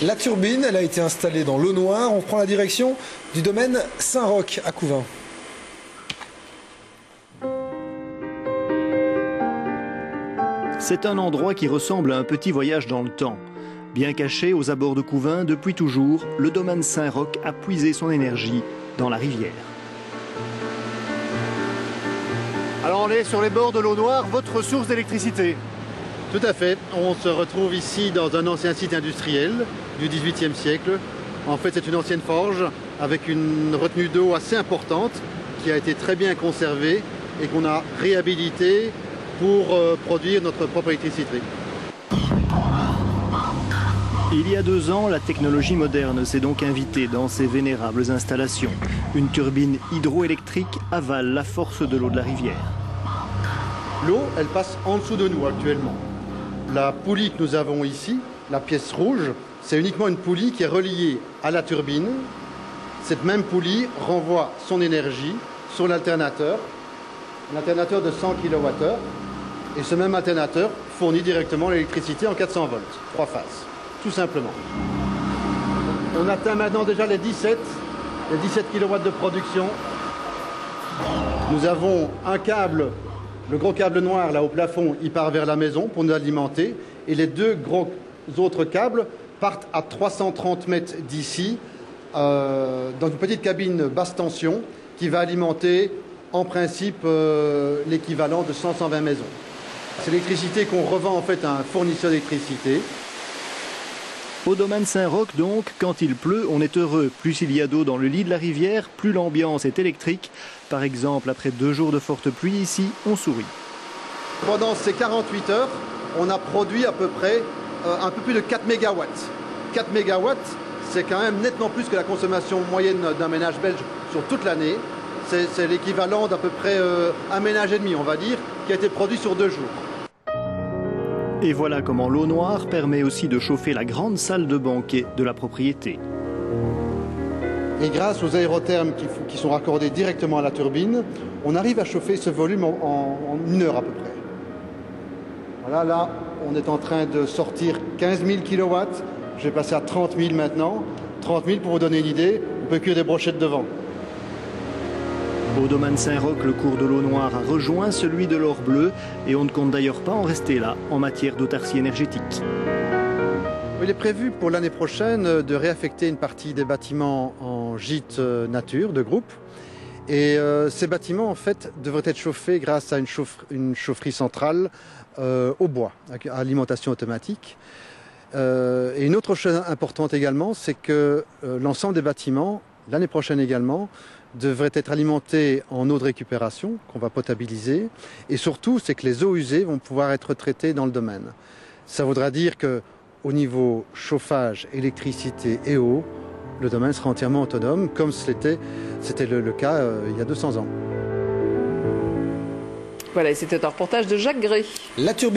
La turbine, elle a été installée dans l'eau noire. On prend la direction du domaine Saint-Roch à Couvin. C'est un endroit qui ressemble à un petit voyage dans le temps. Bien caché aux abords de Couvin, depuis toujours, le domaine Saint-Roch a puisé son énergie dans la rivière. Alors on est sur les bords de l'eau noire, votre source d'électricité. Tout à fait. On se retrouve ici dans un ancien site industriel du XVIIIe siècle. En fait, c'est une ancienne forge avec une retenue d'eau assez importante qui a été très bien conservée et qu'on a réhabilitée pour produire notre propre électricité. Il y a 2 ans, la technologie moderne s'est donc invitée dans ces vénérables installations. Une turbine hydroélectrique avale la force de l'eau de la rivière. L'eau, elle passe en dessous de nous actuellement. La poulie que nous avons ici, la pièce rouge, c'est uniquement une poulie qui est reliée à la turbine. Cette même poulie renvoie son énergie sur l'alternateur, un alternateur de 100 kWh. Et ce même alternateur fournit directement l'électricité en 400 volts, 3 phases, tout simplement. On atteint maintenant déjà les 17 kW de production. Nous avons un câble, le gros câble noir là au plafond, il part vers la maison pour nous alimenter. Et les 2 gros autres câbles partent à 330 mètres d'ici, dans une petite cabine basse tension qui va alimenter en principe l'équivalent de 100-120 maisons. C'est l'électricité qu'on revend en fait à un fournisseur d'électricité. Au domaine Saint-Roch donc, quand il pleut, on est heureux. Plus il y a d'eau dans le lit de la rivière, plus l'ambiance est électrique. Par exemple, après 2 jours de forte pluie ici, on sourit. Pendant ces 48 heures, on a produit à peu près un peu plus de 4 mégawatts. 4 mégawatts, c'est quand même nettement plus que la consommation moyenne d'un ménage belge sur toute l'année. C'est l'équivalent d'à peu près un ménage et demi, on va dire, qui a été produit sur 2 jours. Et voilà comment l'eau noire permet aussi de chauffer la grande salle de banquet de la propriété. Et grâce aux aérothermes qui sont raccordés directement à la turbine, on arrive à chauffer ce volume en 1 heure à peu près. Voilà, là, on est en train de sortir 15 000 kW. Je vais passer à 30 000 maintenant. 30 000, pour vous donner une idée, on peut cuire des brochettes devant. Au domaine Saint-Roch, le cours de l'eau noire a rejoint celui de l'or bleu et on ne compte d'ailleurs pas en rester là en matière d'autarcie énergétique. Il est prévu pour l'année prochaine de réaffecter une partie des bâtiments en gîte nature de groupe. Et ces bâtiments en fait devraient être chauffés grâce à une chaufferie centrale au bois, à alimentation automatique. Et une autre chose importante également, c'est que l'ensemble des bâtiments, l'année prochaine également, devrait être alimenté en eau de récupération qu'on va potabiliser. Et surtout, c'est que les eaux usées vont pouvoir être traitées dans le domaine. Ça voudra dire qu'au niveau chauffage, électricité et eau, le domaine sera entièrement autonome, comme c'était le cas il y a 200 ans. Voilà, c'était un reportage de Jacques Gray. La turbine